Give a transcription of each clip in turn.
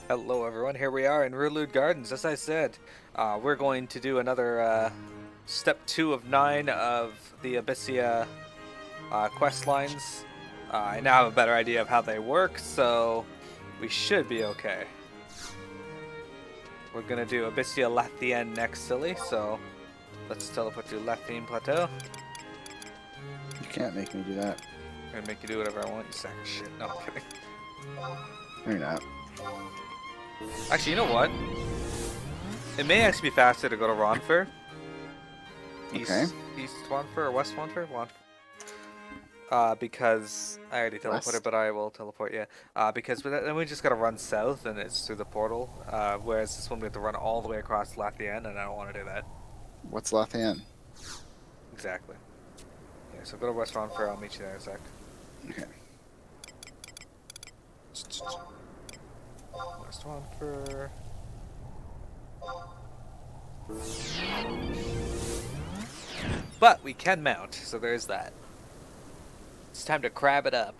Hello everyone, here we are in Rulude Gardens. As I said, we're going to do another step 2 of 9 of the Abyssia quest lines. I now have a better idea of how they work, so we should be okay. We're going to do Abyssia Lathienne next, silly, so let's teleport to Lathienne Plateau. You can't make me do that. I'm going to make you do whatever I want, you sack of shit. No, I'm kidding. No, you're not. Actually, you know what? It may actually be faster to go to Ronfer. Okay. East Wanfer or West Wanfer? Because I already teleported, West? but I will teleport, yeah. Because then we just gotta run south and it's through the portal. Whereas this one we have to run all the way across Lathienne, and I don't want to do that. What's Lothian? Exactly. Yeah, so go to West Ronfer, I'll meet you there in a sec. Okay. West Ronfer. But we can mount, so there's that. It's time to crab it up.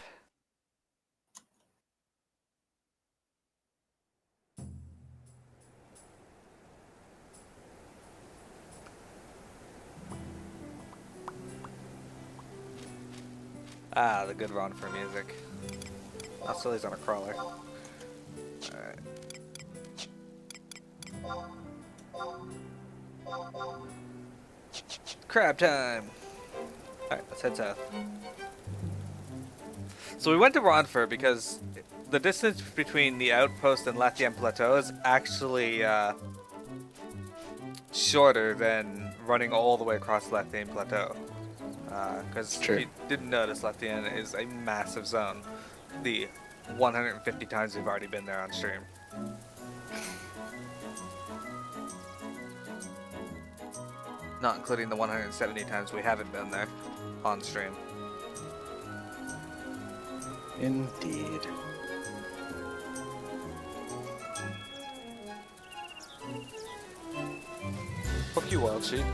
Ah, the good Ronfer music. Oh, Silly's on a crawler. Alright. Crab time! Alright, let's head south. So we went to Ronfer because the distance between the outpost and Lathienne Plateau is actually shorter than running all the way across Lathienne Plateau. Because if you didn't notice, Lathienne is a massive zone. The 150 times we've already been there on stream. Not including the 170 times we haven't been there on stream. Indeed. Fuck you, Wild Sheep.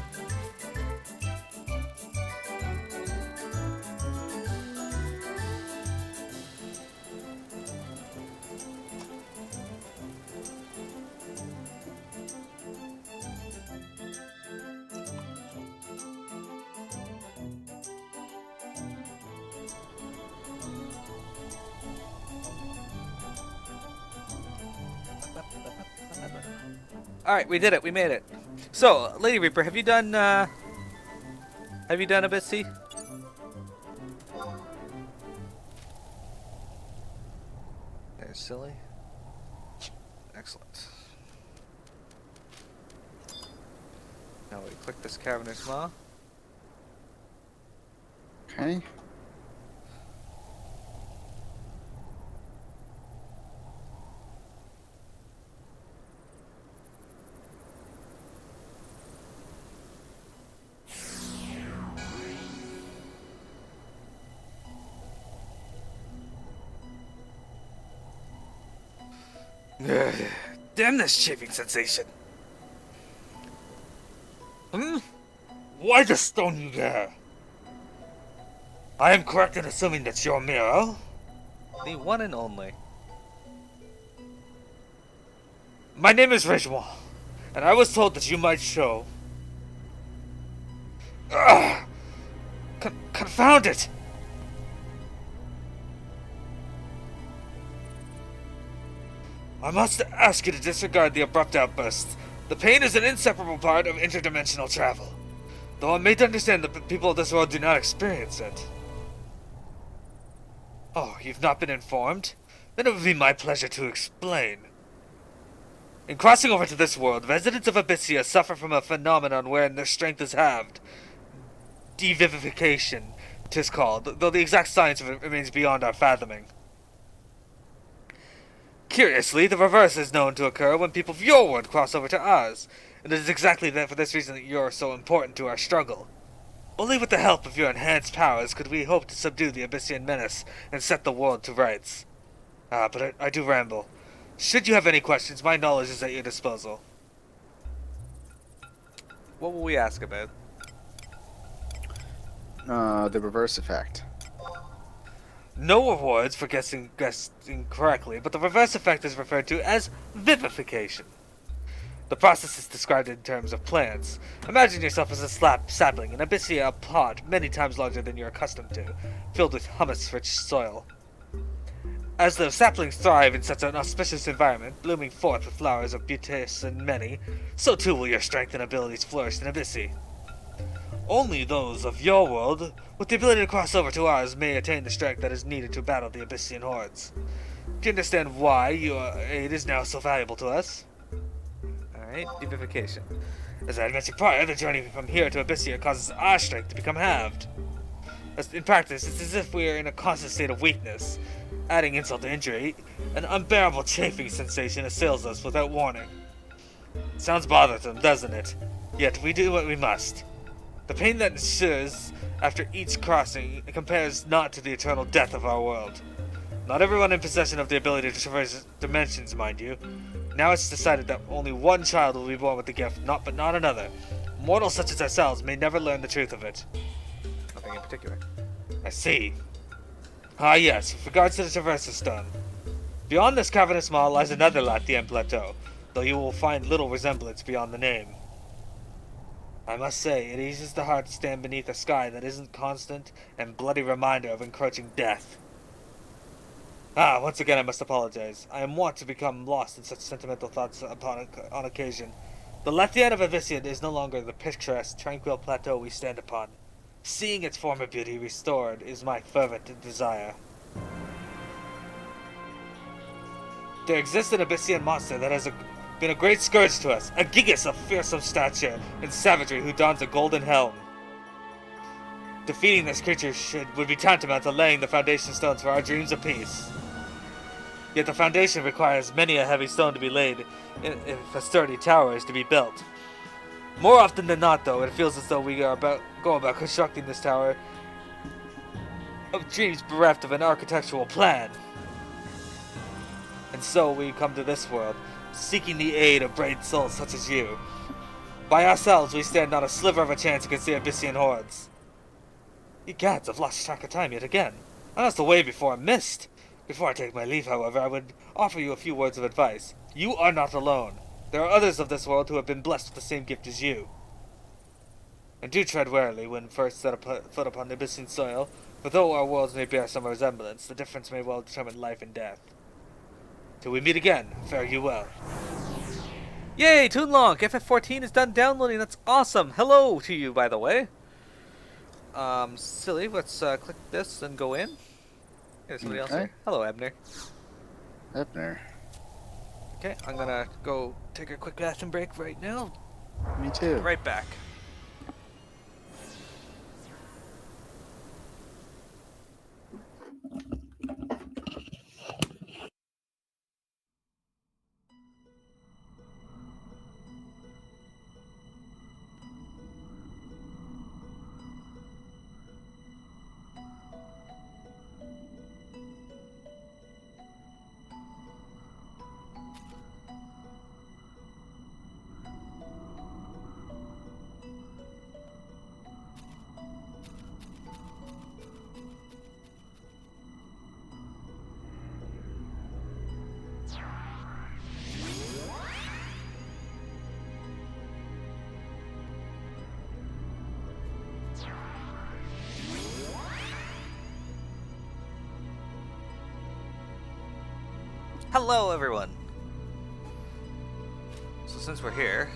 Alright, we did it. We made it. So, Lady Reaper, have you done a bit C? There's Silly. Excellent. Now we click this cavernous maw. Okay. Damn this chafing sensation. Why the stone you there? I am correct in assuming that you're Miro? The one and only. My name is Ridgemore, and I was told that you might show. Ugh! Confound it! I must ask you to disregard the abrupt outbursts. The pain is an inseparable part of interdimensional travel, though I'm made to understand that the people of this world do not experience it. Oh, you've not been informed? Then it would be my pleasure to explain. In crossing over to this world, residents of Abyssia suffer from a phenomenon wherein their strength is halved. Devivification, 'tis called, though the exact science of it remains beyond our fathoming. Curiously, the reverse is known to occur when people of your world cross over to ours, and it is exactly for this reason that you're so important to our struggle. Only with the help of your enhanced powers could we hope to subdue the Abyssian menace and set the world to rights. But I do ramble. Should you have any questions, my knowledge is at your disposal. What will we ask about? The reverse effect. No rewards for guessing correctly, but the reverse effect is referred to as vivification. The process is described in terms of plants. Imagine yourself as a sapling in Abyssia, a pod many times larger than you're accustomed to, filled with humus-rich soil. As the saplings thrive in such an auspicious environment, blooming forth with flowers of beauteous and many, so too will your strength and abilities flourish in Abyssia. Only those of your world, with the ability to cross over to ours, may attain the strength that is needed to battle the Abyssian hordes. Do you understand why your aid is now so valuable to us? Alright, vivification. As I had mentioned prior, the journey from here to Abyssia causes our strength to become halved. In practice, it's as if we are in a constant state of weakness. Adding insult to injury, an unbearable chafing sensation assails us without warning. Sounds bothersome, doesn't it? Yet we do what we must. The pain that ensues after each crossing compares not to the eternal death of our world. Not everyone in possession of the ability to traverse dimensions, mind you. Now it's decided that only one child will be born with the gift, but not another. Mortals such as ourselves may never learn the truth of it. Nothing in particular. I see. Ah yes, with regards to the Traverser Stone. Beyond this cavernous maw lies another Lathian plateau, though you will find little resemblance beyond the name. I must say, it eases the heart to stand beneath a sky that isn't constant and bloody reminder of encroaching death. Once again I must apologize. I am wont to become lost in such sentimental thoughts on occasion. The Lathian of Abyssia is no longer the picturesque, tranquil plateau we stand upon. Seeing its former beauty restored is my fervent desire. There exists an Abyssian monster that has been a great scourge to us, a gigas of fearsome stature and savagery who dons a golden helm. Defeating this creature would be tantamount to laying the foundation stones for our dreams of peace. Yet the foundation requires many a heavy stone to be laid if a sturdy tower is to be built. More often than not, though, it feels as though we are going about constructing this tower of dreams bereft of an architectural plan. And so we come to this world, seeking the aid of brave souls such as you. By ourselves, we stand not a sliver of a chance against the Abyssian hordes. Ye gods, I've lost track of time yet again. I lost the way before I'm missed. Before I take my leave, however, I would offer you a few words of advice. You are not alone. There are others of this world who have been blessed with the same gift as you. And do tread warily when first set foot upon the Abyssian soil, for though our worlds may bear some resemblance, the difference may well determine life and death. Till we meet again, fare you well. Yay, Toonlonk! FF14 is done downloading, that's awesome! Hello to you, by the way. Silly, let's click this and go in. There's somebody else here. Hello, Ebner. Ebner. Okay, I'm gonna go take a quick bathroom break right now. Me too. Right back. Hello, everyone. So since we're here,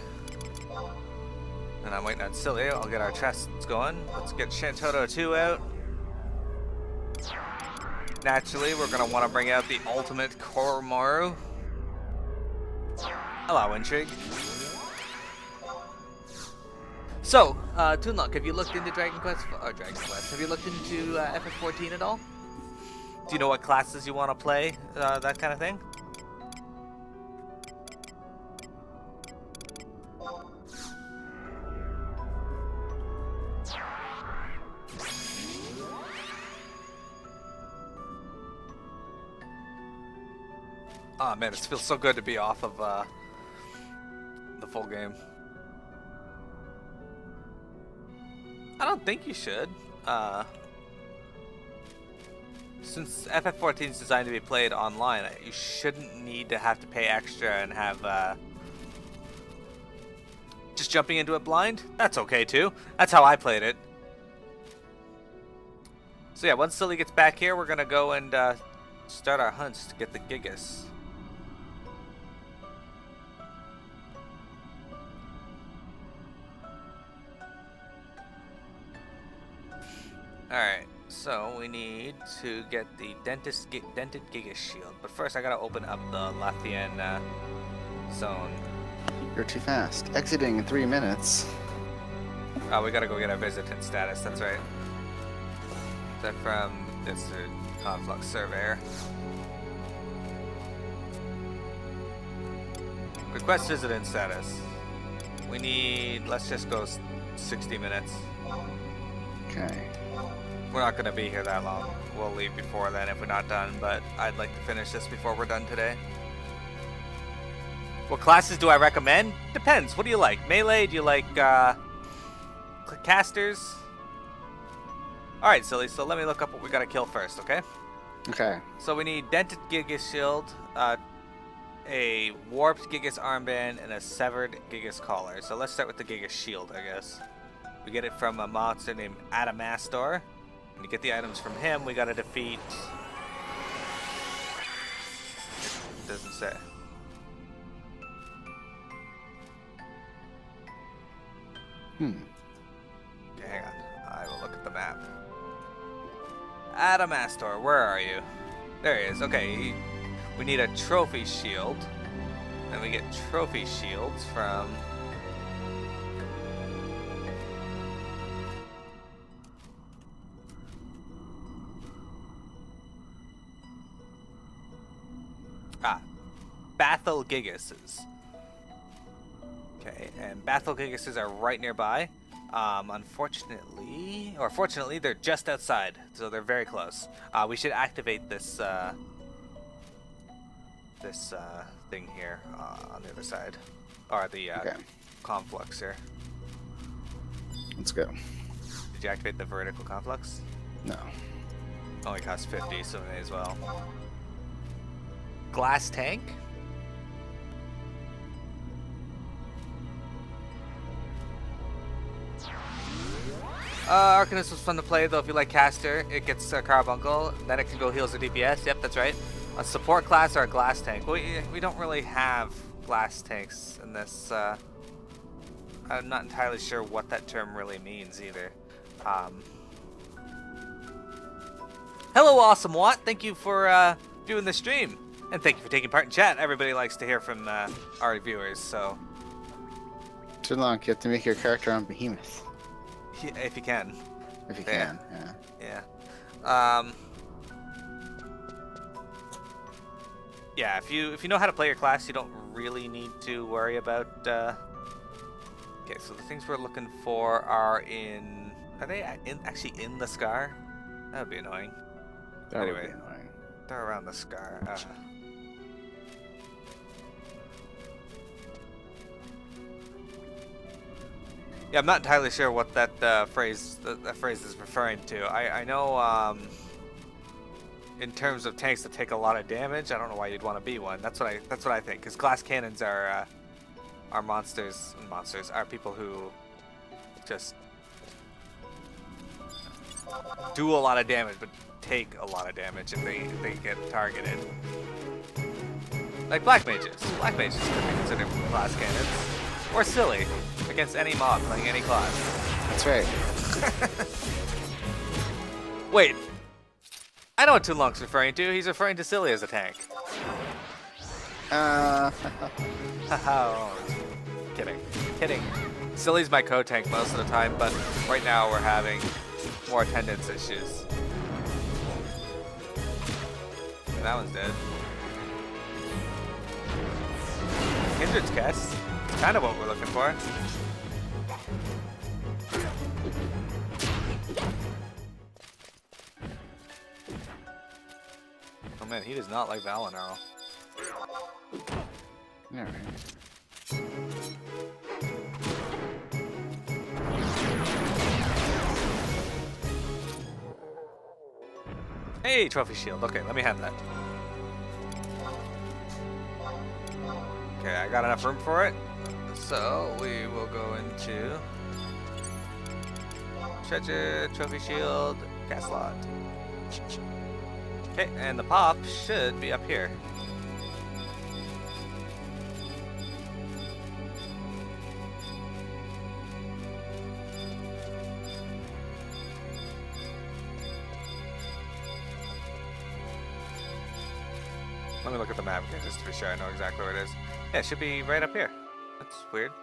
and I'm waiting on Silly, I'll get our chests going. Let's get Shantoto 2 out. Naturally, we're going to want to bring out the ultimate Koromaru. Hello, Intrigue. So, Toonlonk, have you looked into Dragon Quest? Have you looked into FF14 at all? Do you know what classes you want to play? That kind of thing? Oh man, it feels so good to be off of the full game. I don't think you should. since FF14 is designed to be played online, you shouldn't need to have to pay extra and have just jumping into it blind. That's okay too. That's how I played it. So yeah, once Silly gets back here, we're gonna go and start our hunts to get the Gigas. Alright, so we need to get the dented Gigas shield. But first I gotta open up the Lathian zone. You're too fast. Exiting in 3 minutes. Oh, we gotta go get our visitant status, that's right. Is that from this conflux surveyor? Request visitant status. We need, let's just go 60 minutes. Okay. We're not gonna be here that long. We'll leave before then if we're not done, but I'd like to finish this before we're done today. What classes do I recommend? Depends. What do you like? Melee? Do you like casters? Alright, Silly, so let me look up what we gotta kill first, okay? Okay. So we need dented Gigas shield, a warped Gigas armband, and a severed Gigas collar. So let's start with the Gigas shield, I guess. We get it from a monster named Adamastor. And to get the items from him, we gotta defeat... It doesn't say. Okay, hang on. I will look at the map. Adamastor, where are you? There he is. Okay, we need a trophy shield. And we get trophy shields from... Bathel Gigases. Okay, and Bathel Gigases are right nearby. Unfortunately, or fortunately, they're just outside, so they're very close. We should activate this thing here on the other side, or the Okay. conflux here. Let's go. Did you activate the vertical conflux? No. Only costs 50, so may as well. Glass tank. Arcanist was fun to play, though if you like caster, it gets Carbuncle, then it can go heals or DPS, yep, that's right. A support class or a glass tank. We don't really have glass tanks in this, I'm not entirely sure what that term really means either. Hello, Awesome Watt, thank you for viewing the stream, and thank you for taking part in chat. Everybody likes to hear from our viewers, so... Too long. You have to make your character on Behemoth. If you can. If you Yeah. can, yeah. Yeah. Yeah, if you know how to play your class, you don't really need to worry about Okay, so the things we're looking for are in... Are they actually in the Scar? That would be annoying. That Anyway. would be annoying. They're around the Scar. Yeah, I'm not entirely sure what that phrase is referring to. I know in terms of tanks that take a lot of damage, I don't know why you'd want to be one. That's what I think. Because glass cannons are monsters. Monsters are people who just do a lot of damage, but take a lot of damage if they get targeted. Like black mages. Black mages could be considered glass cannons. Or silly. Against any mob playing any class. That's right. Wait. I know what Tulung's referring to. He's referring to Silly as a tank. Haha. Kidding. Kidding. Silly's my co-tank most of the time, but right now we're having more attendance issues. And that one's dead. Kindred's Cast. It's kind of what we're looking for. Oh man, he does not like Valinor. Yeah, right. Hey, trophy shield. Okay, let me have that. Okay, I got enough room for it. So we will go into treasure, trophy shield, gas slot. Okay, and the pop should be up here. Let me look at the map again just to be sure I know exactly where it is. Yeah, it should be right up here. That's weird.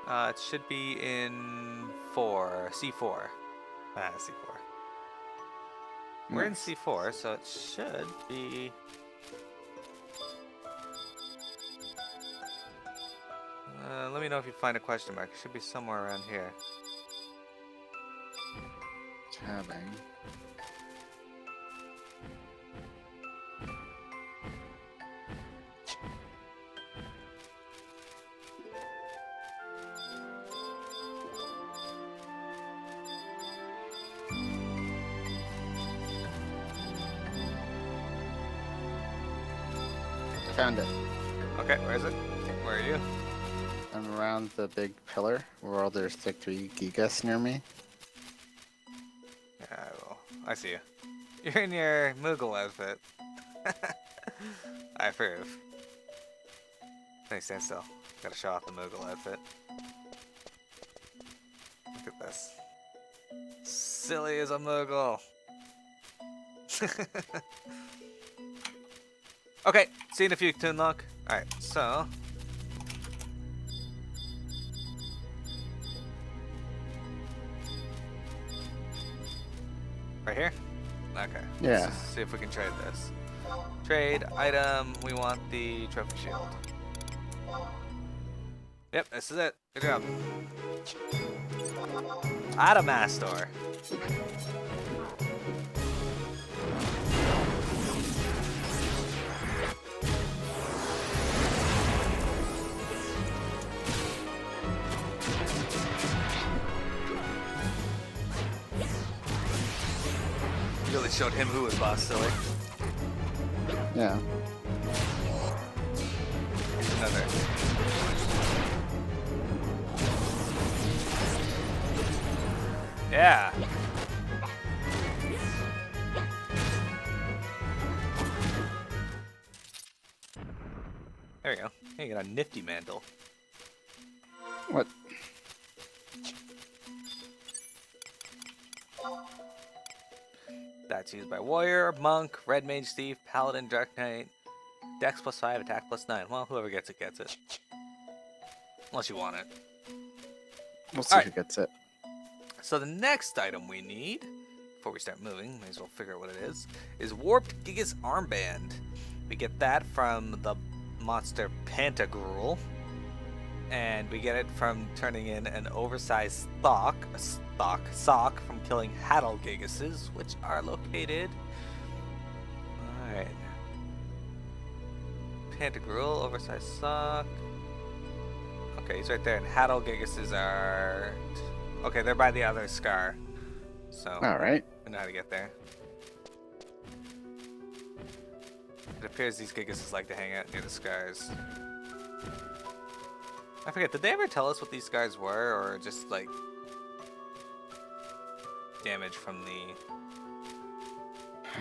It should be in C4. Ah, C4. We're in Nice. C4, so it should be... let me know if you find a question mark. It should be somewhere around here. Tabbing. Found it. Okay, where is it? Where are you? I'm around the big pillar where all there's like 3 gigas near me. Yeah, I see you. You're in your Moogle outfit. I approve. Hey, stand still. Gotta show off the Moogle outfit. Look at this. Silly as a Moogle. Okay, see you in a few, Toonlock. Alright, so... Right here? Okay. Yeah. Let's see if we can trade this. Trade item. We want the trophy shield. Yep, this is it. Good job. Adamastor. Really showed him who was boss, silly. Yeah. Here's another. Yeah. There we go. Hey, you got a nifty mantle. What? That's used by warrior, monk, red mage, thief, paladin, dark knight. Dex +5, attack +9. Well, whoever gets it gets it. Unless you want it. We'll see Alright. who gets it. So the next item we need, before we start moving, may as well figure out what it is Warped Gigas Armband. We get that from the monster Pantagruel. And we get it from turning in an oversized sock from killing Haddle Gigases, which are located... Alright. Pantagruel, oversized sock. Okay, he's right there, and Haddle Gigases are... Okay, they're by the other scar. So, Alright. we know how to get there. It appears these Gigases like to hang out near the scars. I forget, did they ever tell us what these scars were, or just, like, damage from the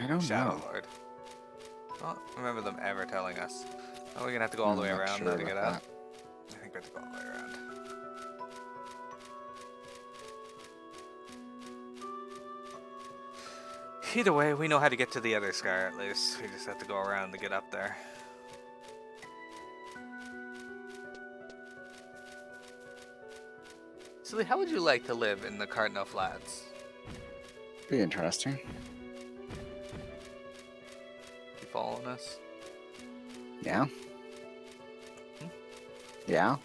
I don't Shadow know. Lord? I don't remember them ever telling us. Oh, we're gonna have to go all the way I'm not around sure though to get about up. I think we have to go all the way around. Either way, we know how to get to the other scar at least. We just have to go around to get up there. Silly, how would you like to live in the Cardinal Flats? Be interesting. You following us? Yeah. Hmm? Yeah.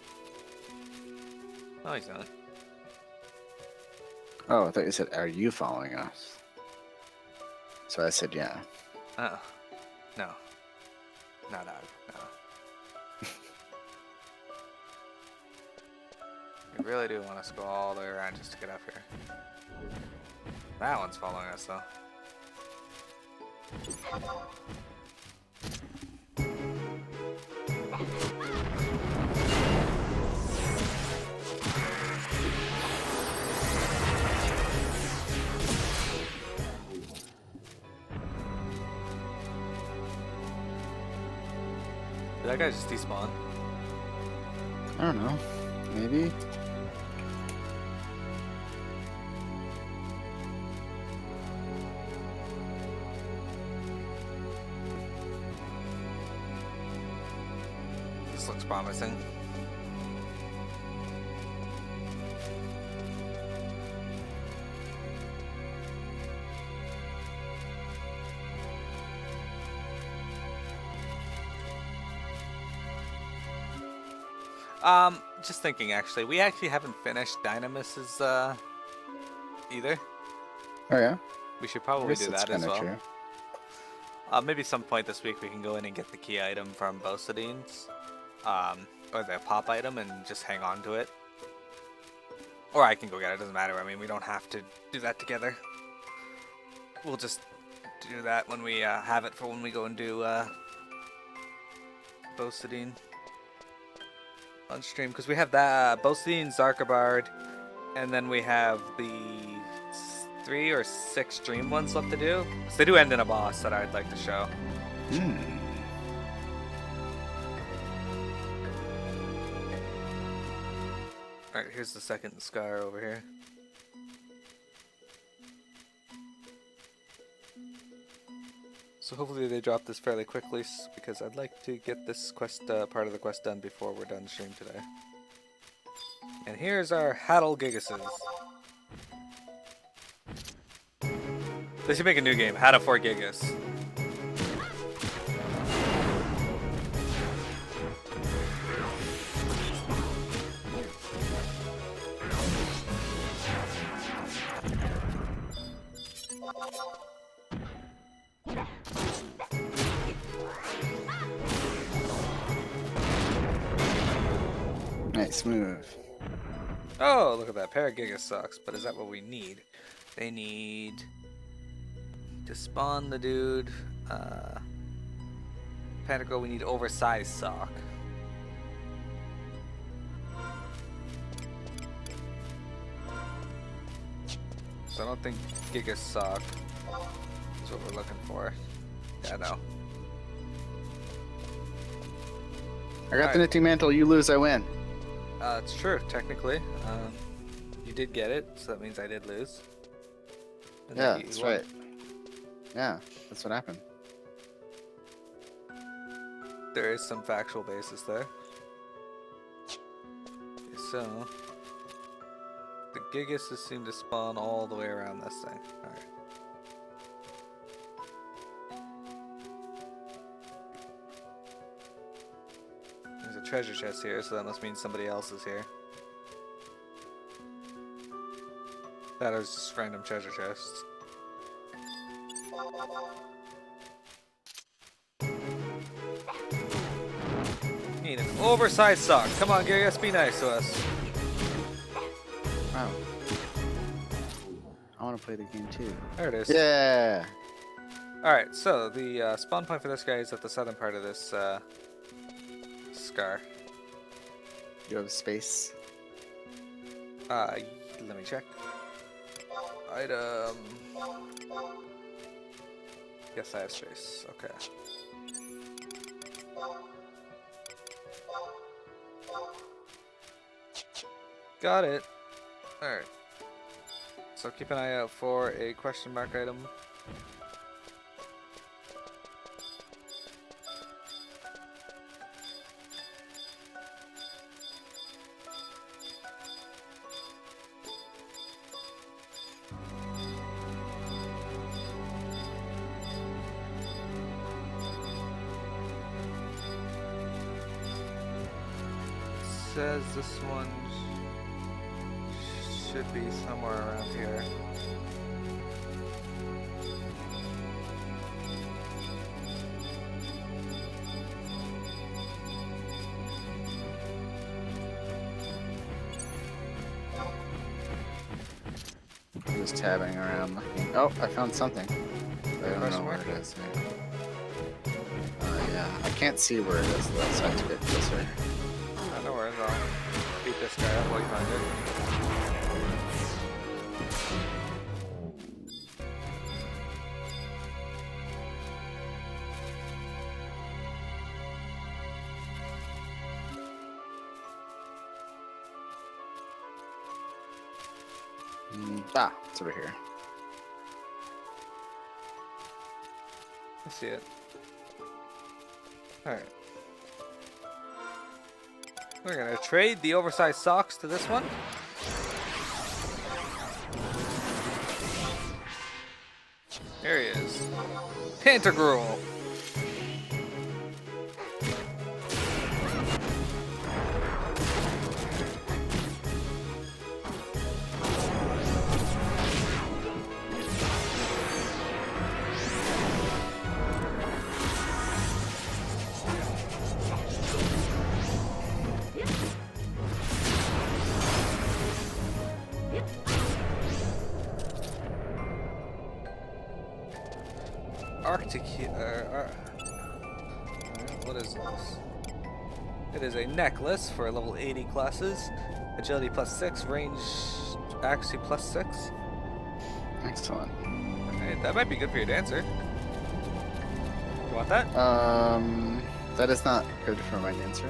No, he's not. Oh, I thought you said, are you following us? So I said, yeah. No. No, dog. No. You really do want us to go all the way around just to get up here. That one's following us, though. Did that guy just despawn? I don't know. Maybe. This looks promising. Just thinking actually, we actually haven't finished Dynamus's either. Oh yeah. We should I probably guess do that's that as kinda well. true. Maybe some point this week we can go in and get the key item from Bosadine's, or the pop item, and just hang on to it. Or I can go get it. Doesn't matter. I mean, we don't have to do that together. We'll just do that when we have it for when we go and do Bosadine on stream, because we have that Bosadine, Zarkabard, and then we have the 3 or 6 dream ones left to do. So they do end in a boss that I'd like to show. Hmm. Alright, here's the second scar over here. So hopefully they drop this fairly quickly, because I'd like to get this quest, part of the quest done before we're done stream today. And here's our Haddle Gigases. They should make a new game, Haddle 4 Gigas. Nice move. Oh, look at that. Paragiga sucks, but is that what we need? They need to spawn the dude. Pentacle, we need oversized sock. So I don't think Giga sock is what we're looking for. Yeah, no. I got the knitting mantle. You lose, I win. It's true, technically. You did get it, so that means I did lose. And Yeah, you that's won. right. Yeah, that's what happened. There is some factual basis there. Okay, so the Gigas seem to spawn all the way around this thing. Alright. There's a treasure chest here, so that must mean somebody else is here. That is just random treasure chests. Need an oversized sock. Come on, Gigas, be nice to us. Wow. I want to play the game too. There it is. Yeah. Alright, so the spawn point for this guy is at the southern part of this scar. You have space. Let me check. Item. Yes, I have space. Okay. Got it. Alright. So keep an eye out for a question mark item. Says this one should be somewhere around here. I'm just tabbing around looking. Oh, I found something. I don't Question know where mark? it is. Yeah, I can't see where it is though, so I have to get closer. No worries, I'll beat this guy up while you find it. It's over here. I see it. Alright. We're gonna trade the oversized socks to this one. Here he is. Pantagruel. Arctic. What is this? It is a necklace for level 80 classes. Agility +6, range accuracy +6. Excellent. Hey, that might be good for your dancer. You want that? That is not good for my dancer.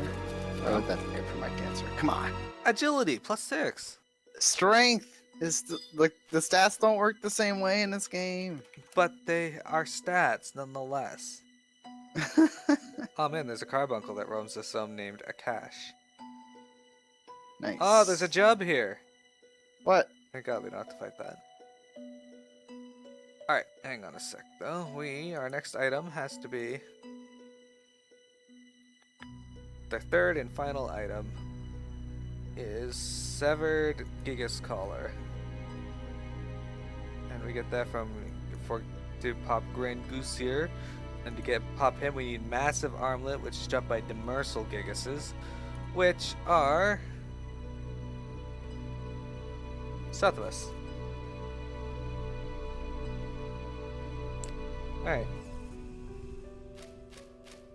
Why would that be good for my dancer? Come on. Agility +6. Strength is the stats don't work the same way in this game. But they are stats nonetheless. Oh man, there's a carbuncle that roams the zone named Akash. Nice. Oh, there's a Jub here. What? Thank God we don't have to fight that. Alright, hang on a sec though. Our next item has to be the third and final item is Severed Gigas Collar. And we get that to pop Grand Goosier. And to pop him, we need Massive Armlet, which is jumped by Demersal Gigases, which are south of us. Alright.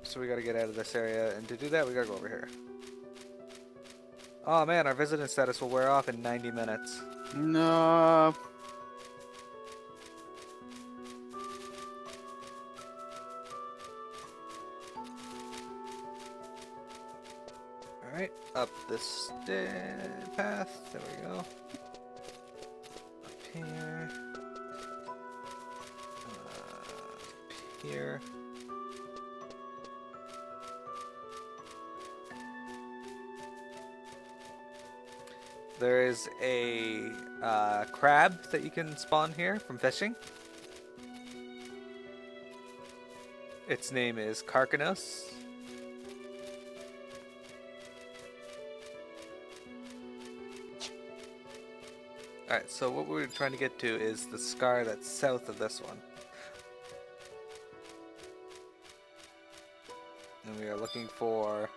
So we gotta get out of this area, and to do that, we gotta go over here. Oh man, our visitant status will wear off in 90 minutes. No. Alright, up this path. There we go. Up here. Up here. There is a crab that you can spawn here from fishing. Its name is Karkanos. Alright, so what we're trying to get to is the scar that's south of this one. And we are looking for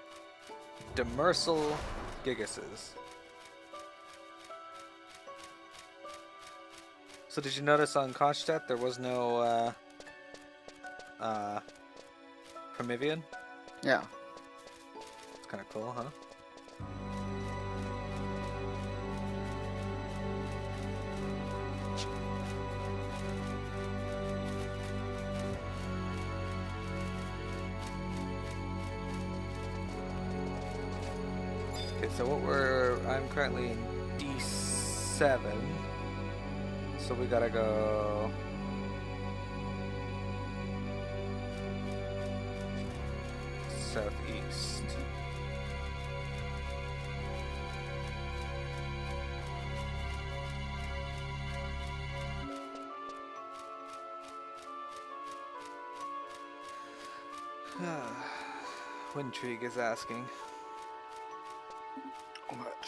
Demersal Gigases. So did you notice on Kronstadt there was no Promethean? Yeah. It's kind of cool, huh? Okay, so I'm currently in D7. So we gotta go southeast. Windtrigue is asking. What?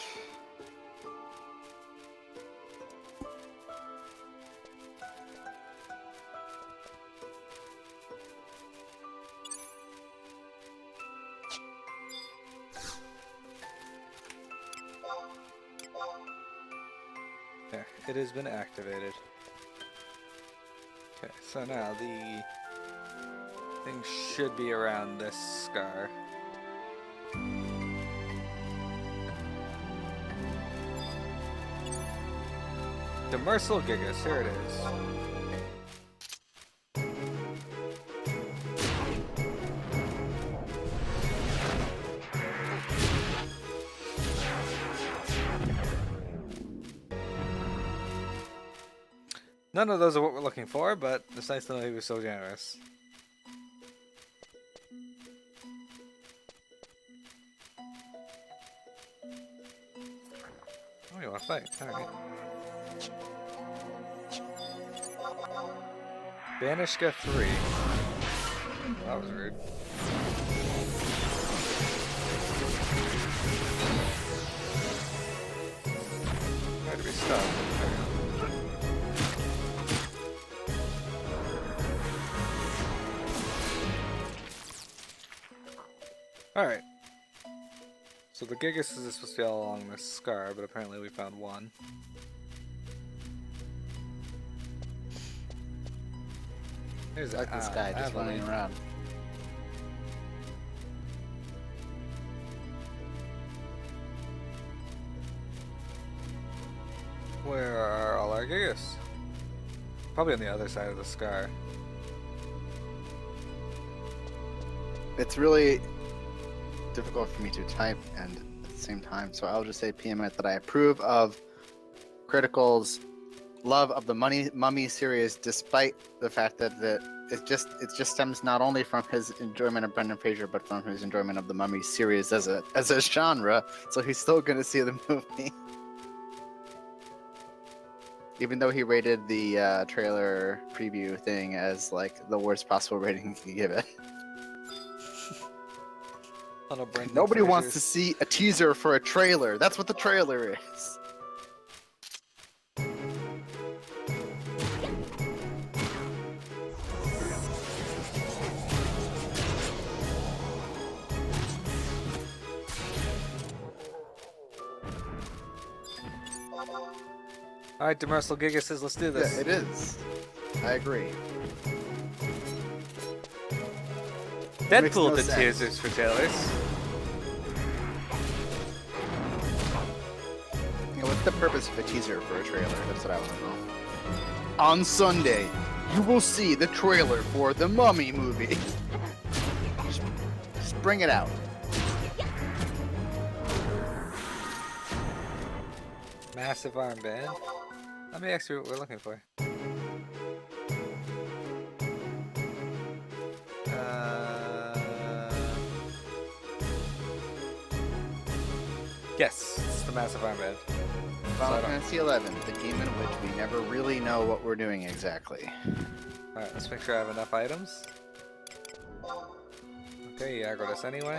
There, it has been activated. Okay, so now the thing should be around this scar. Demersal Gigas, here it is. None of those are what we're looking for, but it's nice to know he was so generous. Oh, you want to fight? Alright. Banishka 3. That was rude. Where did we stop? There we go. Alright. So the Gigas is supposed to be all along this scar, but apparently we found one. There's Like this guy just running around. Where are all our Gigas? Probably on the other side of the scar. It's really difficult for me to type and at the same time, so I'll just say PMI that I approve of Critical's love of the Mummy series, despite the fact that it just stems not only from his enjoyment of Brendan Fraser, but from his enjoyment of the Mummy series as a genre. So he's still gonna see the movie, even though he rated the trailer preview thing as like the worst possible rating he could give it. Nobody wants to see a teaser for a trailer. That's what the trailer is. Alright, Demersal Giga says let's do this. Yeah, it is. I agree. Deadpool no did sense. teasers for trailers. Yeah, what's the purpose of a teaser for a trailer? That's what I want to know. On Sunday, you will see the trailer for the Mummy movie. Just bring it out. Massive armband. Let me ask you what we're looking for. Yes, it's the massive armband. Final Fantasy XI, the game in which we never really know what we're doing exactly. Alright, let's make sure I have enough items. Okay, you aggroed us anyway.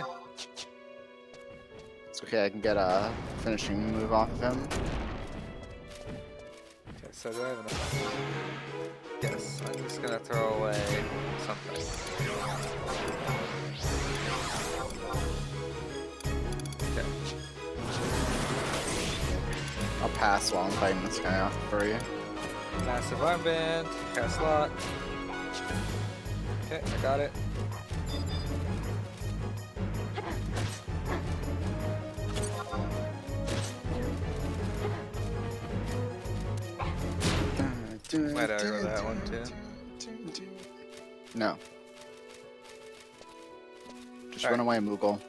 It's okay, I can get a finishing move off of him. Okay, so do I have enough? Yes, I'm just gonna throw away something. Okay. I'll pass while I'm fighting this guy off for you. Massive armband, cast slot. Okay, I got it. Might aggro that one too. No. Just All run right. away, Moogle.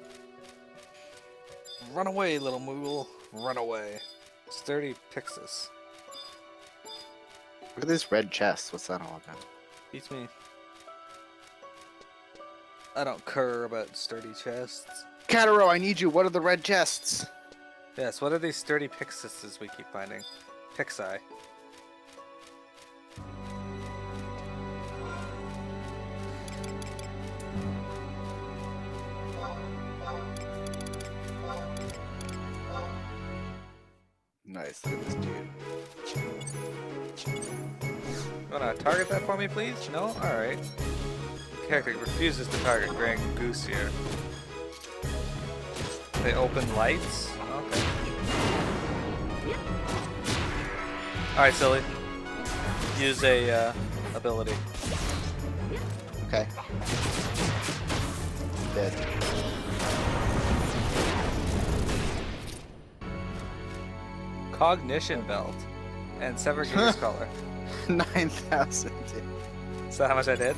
Run away, little Moogle. Run away. Sturdy Pixis. Look at this red chest. What's that all about? Beats me. I don't care about sturdy chests. Kataro, I need you. What are the red chests? Yes, what are these sturdy Pixises we keep finding? Pixi. Nice. Look at this dude. You wanna target that for me, please? No? Alright. Character refuses to target Grand Goose here. They open lights? Okay. Alright, silly. Use a ability. Okay. Dead. Cognition belt and sever gears color. 9,000. Is that how much I did?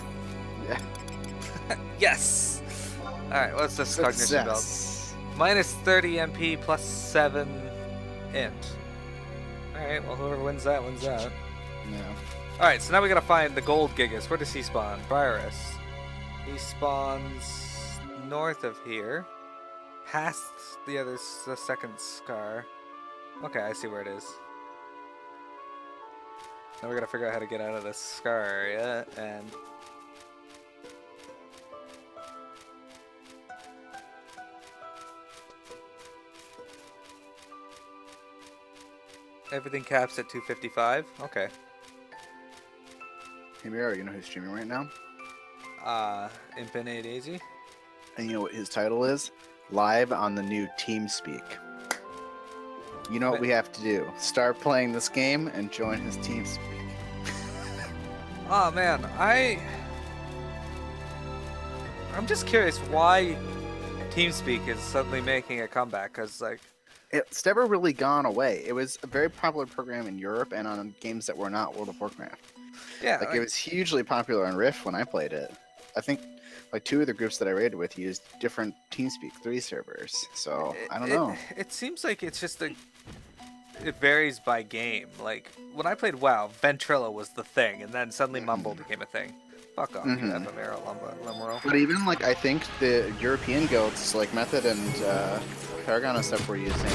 Yeah. Yes. All right. What's this cognition belt? Success. Minus 30 MP plus 7 int. All right. Well, whoever wins that wins that. Yeah. All right. So now we gotta find the gold Gigas. Where does he spawn? Briarus. He spawns north of here, past the second scar. Okay, I see where it is. Now we gotta figure out how to get out of this scar area, and everything caps at 255. Okay. Hey, Miro, you know who's streaming right now? Infinite Daisy. And you know what his title is? Live on the new TeamSpeak. You know what we have to do? Start playing this game and join his TeamSpeak. Oh man, I'm just curious why TeamSpeak is suddenly making a comeback, cause like It's never really gone away. It was a very popular program in Europe and on games that were not World of Warcraft. yeah, Like, it was hugely popular on Rift when I played it. I think like 2 of the groups that I raided with used different TeamSpeak 3 servers. So I don't know. It seems like it's just it varies by game. Like when I played WoW, Ventrilo was the thing, and then suddenly Mumble became a thing. Fuck off, you Ephemera Lumero. But even like I think the European guilds like Method and Paragon and stuff were using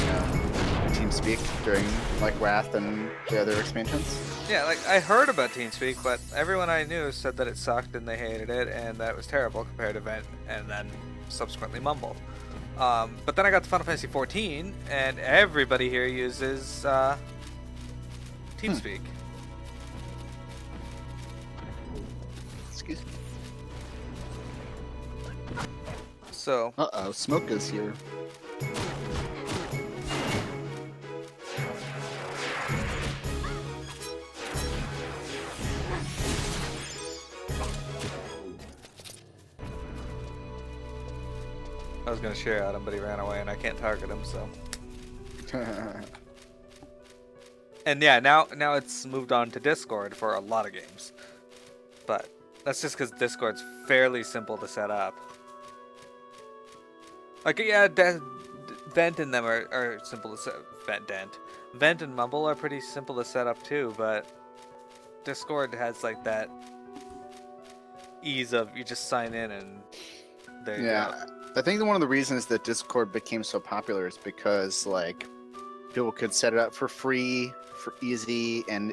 TeamSpeak during like Wrath and the other expansions. Yeah, like I heard about TeamSpeak, but everyone I knew said that it sucked and they hated it and that it was terrible compared to Vent and then subsequently Mumble. But then I got to Final Fantasy 14 and everybody here uses TeamSpeak. Excuse me. So Uh-oh, Smoke is here. I was gonna share at him, but he ran away and I can't target him, so. And yeah, now it's moved on to Discord for a lot of games. But that's just because Discord's fairly simple to set up. Like, yeah, Vent and them are simple to set. Vent and Mumble are pretty simple to set up too, but Discord has like that ease of you just sign in and there you go. I think that one of the reasons that Discord became so popular is because like people could set it up for free, for easy, and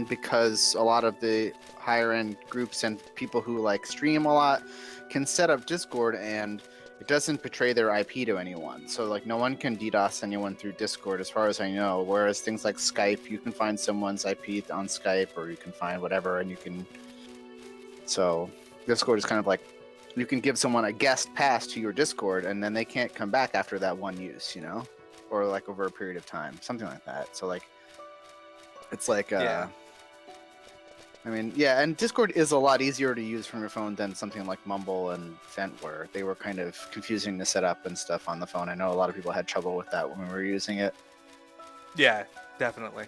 because a lot of the higher end groups and people who like stream a lot can set up Discord and it doesn't betray their IP to anyone. So like no one can DDoS anyone through Discord as far as I know. Whereas things like Skype, you can find someone's IP on Skype or you can find whatever and you can. So Discord is kind of like you can give someone a guest pass to your Discord and then they can't come back after that one use, you know, or like over a period of time, something like that. So like, it's like, Yeah. I mean, yeah, and Discord is a lot easier to use from your phone than something like Mumble and Vent were. They were kind of confusing to set up and stuff on the phone. I know a lot of people had trouble with that when we were using it. Yeah, definitely.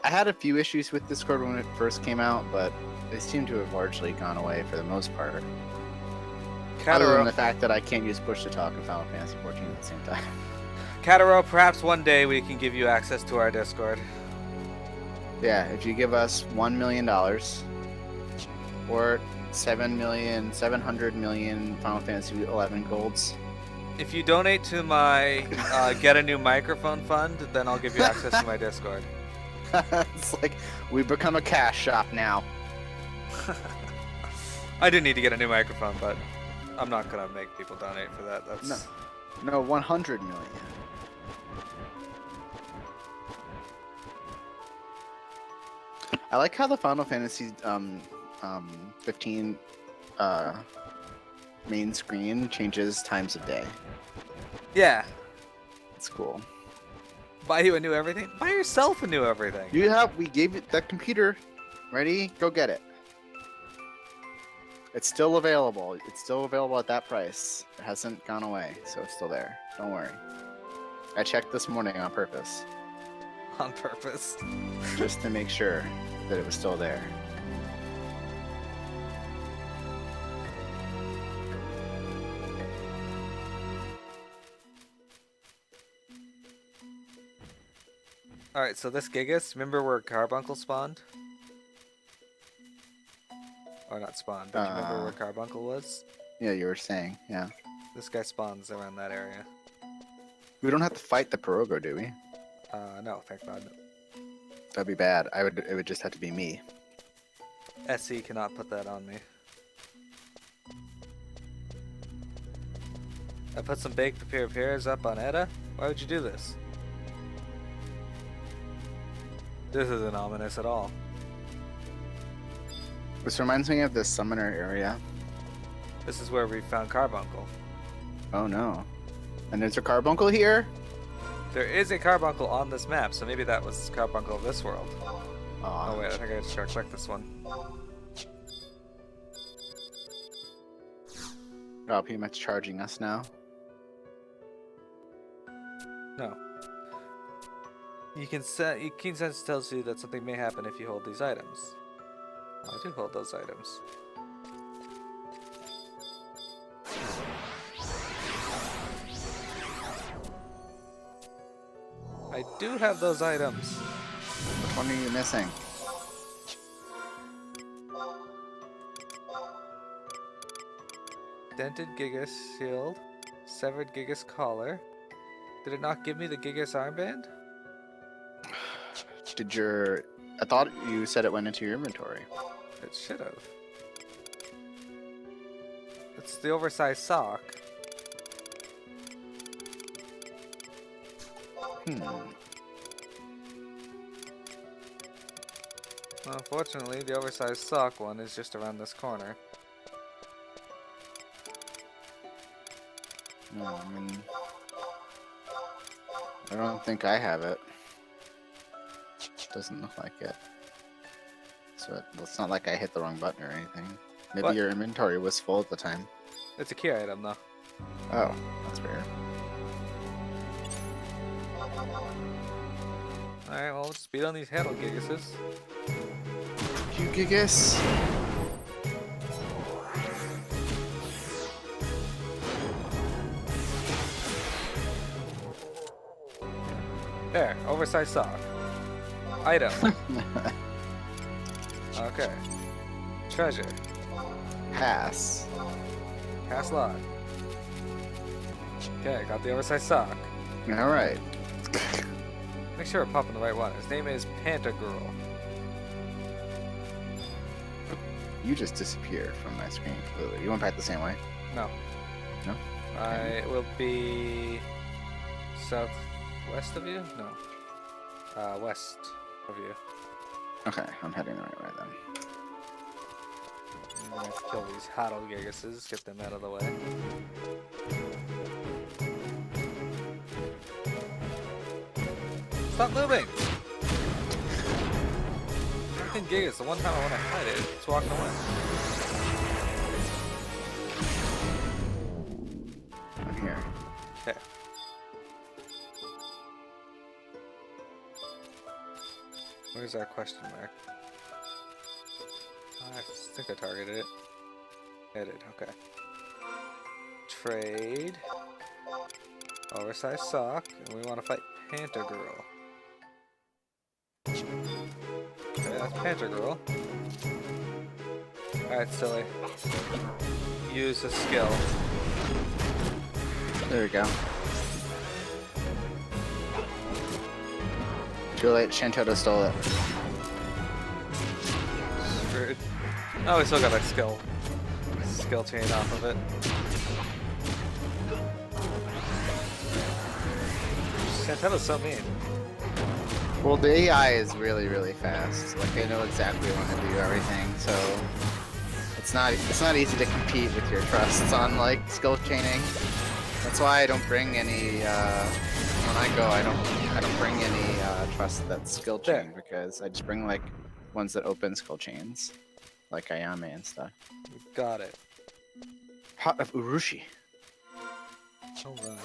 I had a few issues with Discord when it first came out, but they seem to have largely gone away for the most part. Other than the fact that I can't use push to talk in Final Fantasy 14 at the same time. Cataro, perhaps one day we can give you access to our Discord. Yeah, if you give us $1 million or 700 million Final Fantasy 11 golds. If you donate to my Get a New Microphone fund, then I'll give you access to my Discord. It's like we've become a cash shop now. I do need to get a new microphone, but I'm not gonna make people donate for that. That's No, 100 million. I like how the Final Fantasy 15 main screen changes times of day. Yeah. It's cool. Buy you a new everything? Buy yourself a new everything. We gave it that computer. Ready? Go get it. It's still available. It's still available at that price. It hasn't gone away, so it's still there. Don't worry. I checked this morning on purpose, On purpose. just to make sure that it was still there. Alright, so this Gigas, remember where Carbuncle spawned? Or not spawned, but you remember where Carbuncle was? Yeah, you were saying, yeah. This guy spawns around that area. We don't have to fight the Pirogo, do we? No, thank God. That'd be bad. It would just have to be me. SE cannot put that on me. I put some baked papaya pears up on Edda? Why would you do this? This isn't ominous at all. This reminds me of the summoner area. This is where we found Carbuncle. Oh no. And there's a Carbuncle here? There is a Carbuncle on this map, so maybe that was Carbuncle of this world. Aw. Oh wait, I think I just gotta click this one. Oh, pretty much charging us now. No. Your keen sense tells you that something may happen if you hold these items. Oh, I do hold those items. I do have those items. Which one are you missing? Dented Gigas shield, severed Gigas collar. Did it not give me the Gigas armband? I thought you said it went into your inventory. It should have. It's the oversized sock. Unfortunately, the oversized sock one is just around this corner. No, I mean, I don't think I have it. Doesn't look like it. So it's not like I hit the wrong button or anything. Maybe What? your inventory was full at the time. It's a key item, though. Oh, that's weird. Alright, well, let's speed on these handle Gigases. You Gigas. There, oversized sock. Item. Okay. Treasure. Pass. Pass lot. Okay, got the oversized sock. All right. Make sure we're popping the right one. His name is Pantagruel. You just disappeared from my screen completely. You went back the same way? No. No? It will be southwest of you? No. West of you. Okay, I'm heading the right way then. I'm gonna have to kill these Huddle Gigases, get them out of the way. Stop moving! Freaking Gigas, the one time I want to fight it, it's walking away. I'm here. Okay. Where's our question mark? I think I targeted it. I did, okay. Trade. Oversized sock, and we want to fight Pantagruel. Okay, that's Pantagruel. Alright, silly. Use a skill. There we go. Too late, Shantota stole it. Screwed. Oh, we still got that skill chain off of it. Santella's so mean. Well, the AI is really, really fast. Like, they know exactly when to do everything, so it's not easy to compete with your trusts on like skill chaining. That's why I don't bring any. When I go, I don't bring any trust that's skill chain because I just bring like ones that open skull chains, like Ayame and stuff. Got it. Pot of Urushi. All right.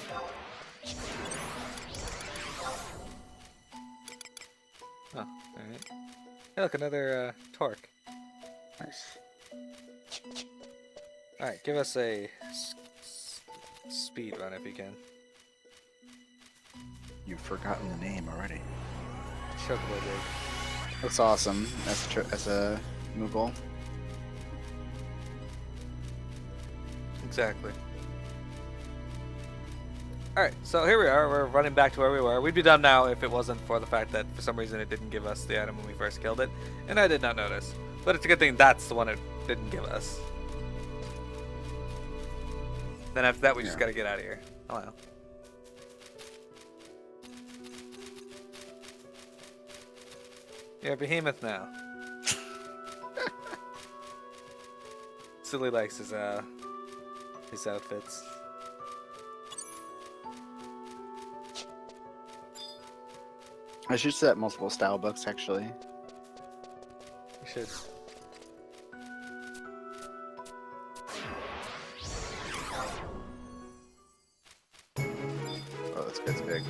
Oh, all right. Hey, look, another torque. Nice. All right, give us a speed run if you can. You've forgotten the name already. Chocobo Jig. Looks awesome as a Moogle. Exactly. Alright, so here we are. We're running back to where we were. We'd be done now if it wasn't for the fact that for some reason it didn't give us the item when we first killed it. And I did not notice. But it's a good thing that's the one it didn't give us. Then after that we just gotta get out of here. Oh well. You're a behemoth now. Silly likes his outfits. I should set multiple style books actually. You should. Oh, this guy's big.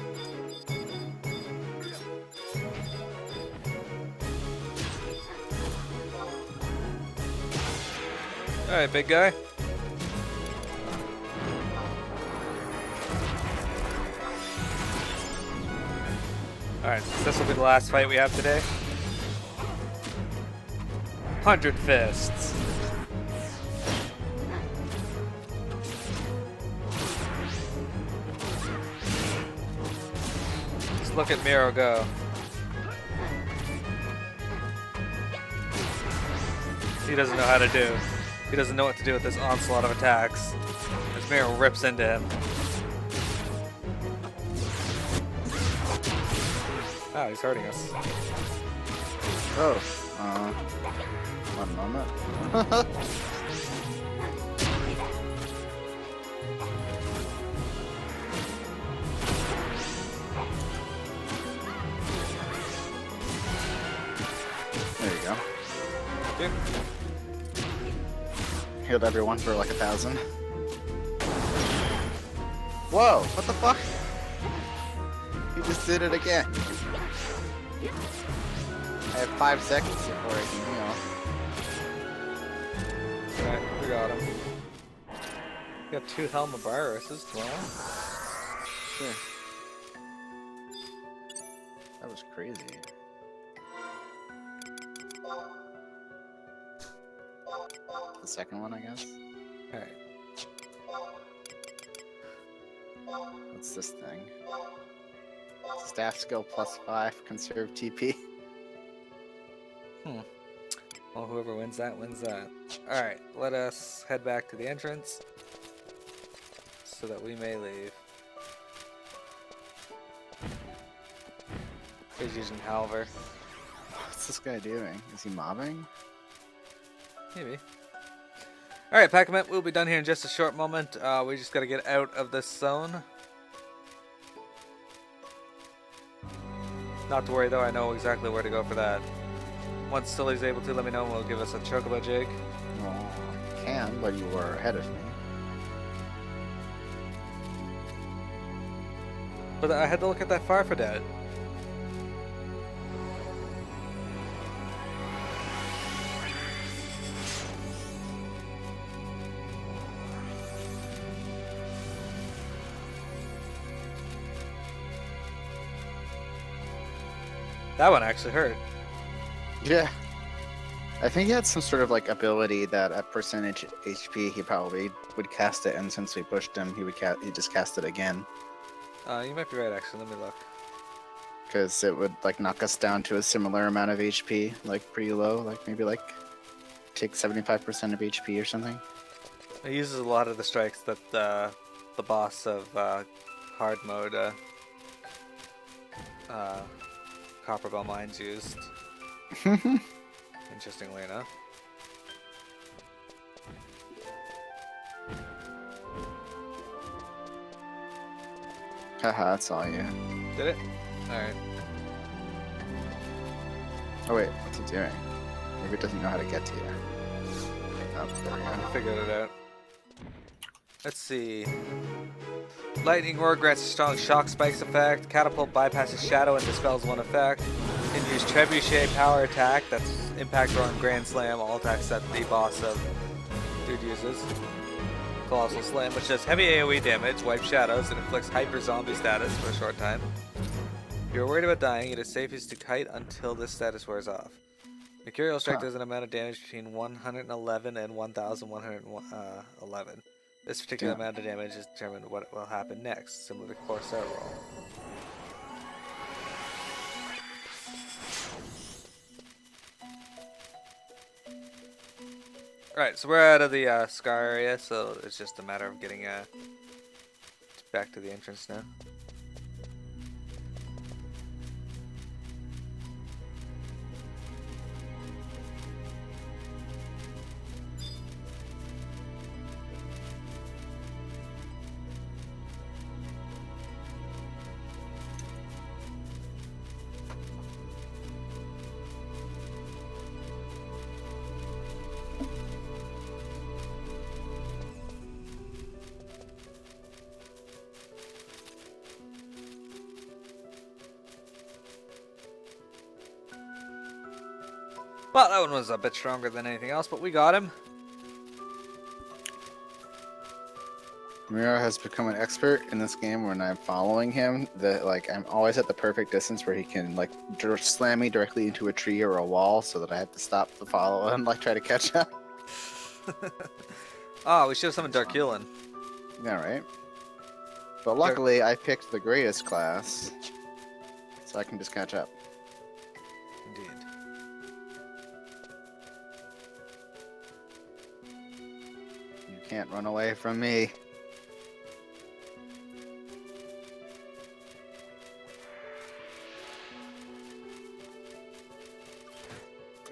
Alright, big guy. Alright, so this will be the last fight we have today. 100 fists. Just look at Miro go. He doesn't know how to do. He doesn't know what to do with this onslaught of attacks. As Miro rips into him. Wow, he's hurting us. Oh, one moment. There you go. Okay. Healed everyone for like 1,000. Whoa, what the fuck? He just did it again. I have 5 seconds before I can heal. Alright, we got him. We have 2 Helmaviruses, well. Sure. That was crazy. The second one, I guess. Alright. What's this thing? Staff skill +5, conserve TP. Well, whoever wins that, wins that. Alright, let us head back to the entrance so that we may leave. He's using Halver. What's this guy doing? Is he mobbing? Maybe. Alright, Pac-Man, we'll be done here in just a short moment. We just gotta get out of this zone. Not to worry though, I know exactly where to go for that. Once Sully's able to, let me know and we'll give us a Chocobo Jig. Well, I can, but you were ahead of me. But I had to look at that Farfadet. That one actually hurt. Yeah. I think he had some sort of like ability that at percentage HP he probably would cast it, and since we pushed him, he just cast it again. You might be right actually, let me look. Because it would like knock us down to a similar amount of HP, like pretty low, like maybe like take 75% of HP or something. It uses a lot of the strikes that the boss of hard mode Copperbell Mines used. Interestingly enough. Haha, that's all you. Did it? Alright. Oh wait, what's it doing? Maybe it doesn't know how to get to you. Oh, there we I go. figured it out. Let's see. Lightning Roar grants a strong shock spikes effect. Catapult bypasses shadow and dispels one effect. Can use Trebuchet power attack. That's impact roar and grand slam. All attacks that the boss of dude uses. Colossal slam, which does heavy AoE damage, wipes shadows, and inflicts hyper zombie status for a short time. If you're worried about dying, it is safest to kite until this status wears off. Mercurial Strike does an amount of damage between 111 and 1111. This particular amount of damage is determined what will happen next, similar to Corsair roll. Alright, so we're out of the Scar area, so it's just a matter of getting back to the entrance now. Well, that one was a bit stronger than anything else, but we got him. Miro has become an expert in this game when I'm following him. I'm always at the perfect distance where he can slam me directly into a tree or a wall, so that I have to stop the follow and try to catch up. Oh, we should have summoned Darkulin. Yeah, right. But luckily, I picked the greatest class, so I can just catch up. Indeed. You can't run away from me.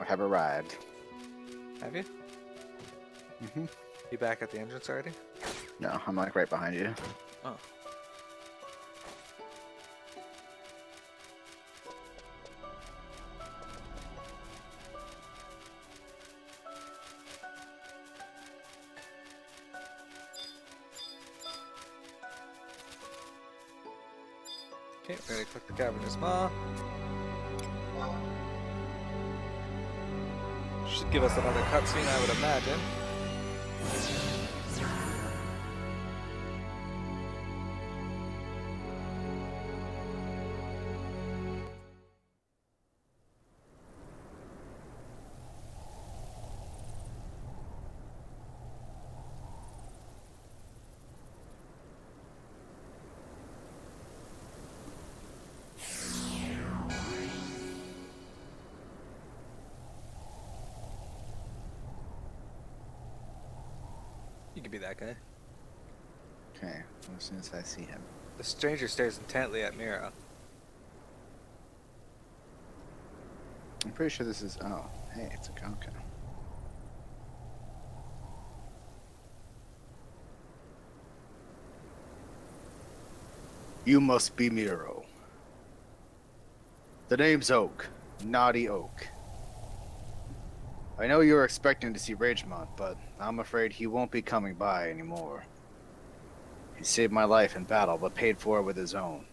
I have arrived. Have you? Mm-hmm. You back at the entrance already? No, I'm right behind you. Oh. Okay, we're gonna click the Cavernous Maw. Should give us another cutscene, I would imagine. You could be that guy. Okay, as soon as I see him. The stranger stares intently at Miro. I'm pretty sure this is... Oh, hey, it's a Gonka. You must be Miro. The name's Oak. Naughty Oak. I know you were expecting to see Ragemont, but I'm afraid he won't be coming by anymore. He saved my life in battle, but paid for it with his own.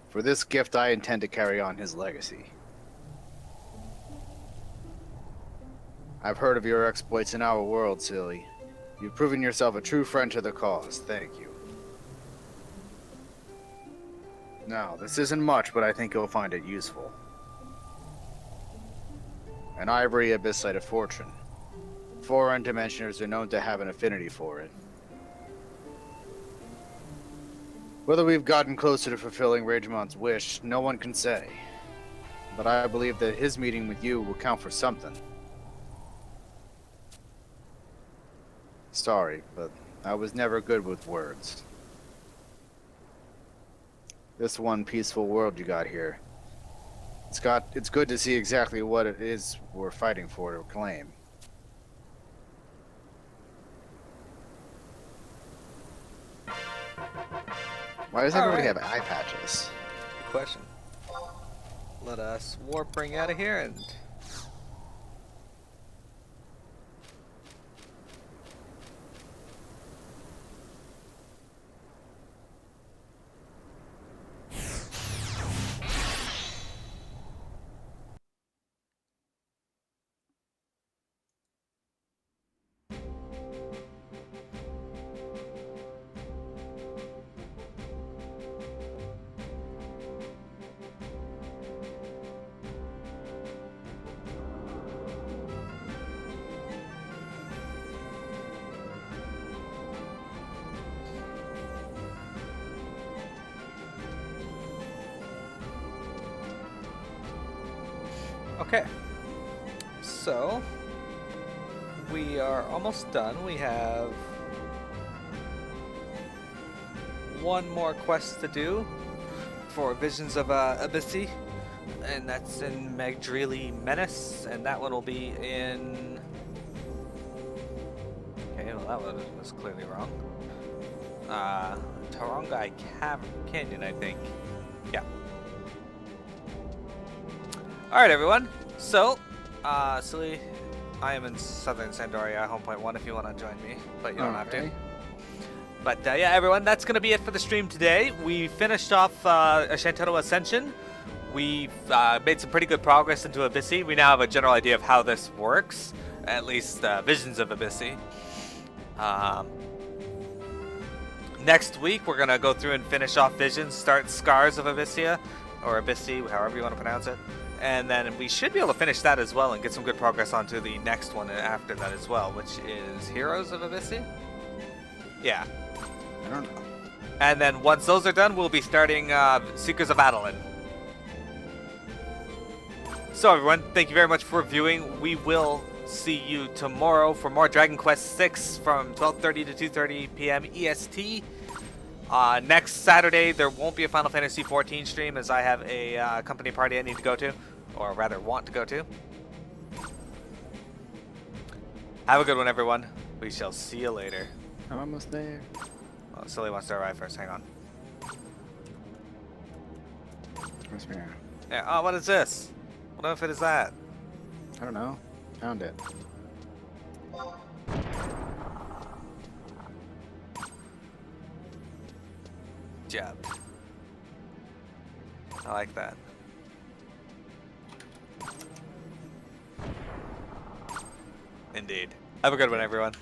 For this gift, I intend to carry on his legacy. I've heard of your exploits in our world, Silly. You've proven yourself a true friend to the cause. Thank you. Now, this isn't much, but I think you'll find it useful. An ivory abyssite of fortune. Foreign dimensioners are known to have an affinity for it. Whether we've gotten closer to fulfilling Ragemont's wish, no one can say. But I believe that his meeting with you will count for something. Sorry, but I was never good with words. This one peaceful world you got here. It's good to see exactly what it is we're fighting for to claim. Why does everybody have eye patches? Good question. Let us warp ring out of here and Okay. So we are almost done. We have one more quest to do for Visions of Abyssi, and that's in Magdrili Menace, and that one will be in... Okay, well that one was clearly wrong. Tarongai Canyon, I think. Yeah. Alright everyone, so, Silly, I am in Southern Sandoria, home point 1 if you want to join me, but you don't have to. But yeah, everyone, that's going to be it for the stream today. We finished off Ashantaro Ascension. We've made some pretty good progress into Abyssi. We now have a general idea of how this works, at least Visions of Abyssi. Next week, we're going to go through and finish off Visions, start Scars of Abyssia, or Abyssi, however you want to pronounce it. And then we should be able to finish that as well and get some good progress onto the next one after that as well, which is Heroes of Abyssi? Yeah. I don't know. And then once those are done, we'll be starting Seekers of Adeline. So everyone, thank you very much for viewing. We will see you tomorrow for more Dragon Quest VI from 12:30 to 2:30 p.m. EST. Next Saturday, there won't be a Final Fantasy XIV stream as I have a company party I need to go to, or rather want to go to. Have a good one, everyone. We shall see you later. I'm almost there. Oh, Silly wants to arrive first. Hang on. Where's Mira? Yeah. Oh, what is this? What outfit is that? I don't know. Found it. Job. I like that. Indeed. Have a good one, everyone.